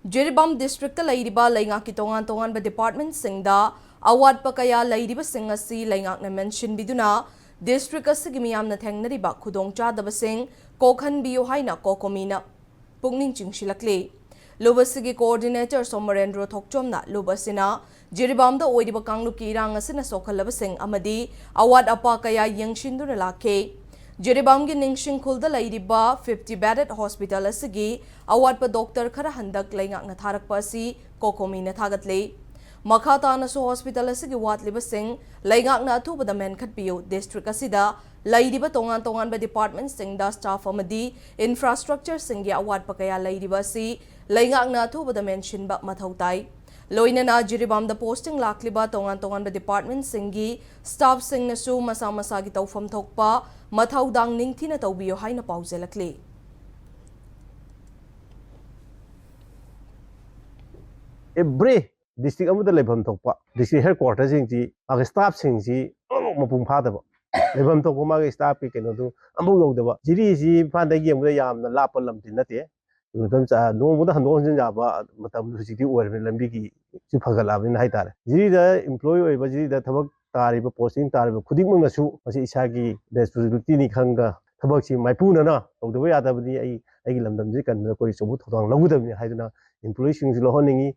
Jiribam district lairiba laingak ki tongan ba department singda award pakaya lairiba singasi laingak na mention biduna district asigi miyamna thengnariba khudong chadaba sing kokhan biyo haina kokomina pungning chingshilakle lubasigi coordinator Somarendro Thokchomna lubasina Jiribam da oidiba kanglu ki irang asina sokhalaba sing amadi award apa kaya yengshinduna lakhe Jiribam gi ningshin khulda lairiba 50 bedded hospital asigi award pa doctor khara handak laingak na tharak pa si kokomi na thagatle makhata na so hospital asigi watliba sing laingak na thu bada men khat piyo district asida lairiba tongan ba department sing da staff amadi infrastructure sing gi award pa kaya lairiba si laingak na thu bada mention ba mathautai Loinana Jiribam the posting lakliba tongan ba department singi staff sing na su masa gi tawfam thokpa mathau dang ningthina tawbiyo haina pauzelakle every district amuda lebam thokpa district headquarters singji ag staff singji mapung phadaba lebam thokpa ma staff ki keno du amu yodaba jiri ji phanda yemda yamna lapa lamti nate udam cha no muda handon jin jaba matam du siti oir lambi ki ci phagalabin hai tare jiri da employee oiba jiri da thabak tariba posting tariba khuding mang nasu masi isa gi responsibility ni khanga thabak si maipuna na tawdaba yadabni ai lamdam ji kan ko sobu thotang lagudabni haiduna employee sing lo honingi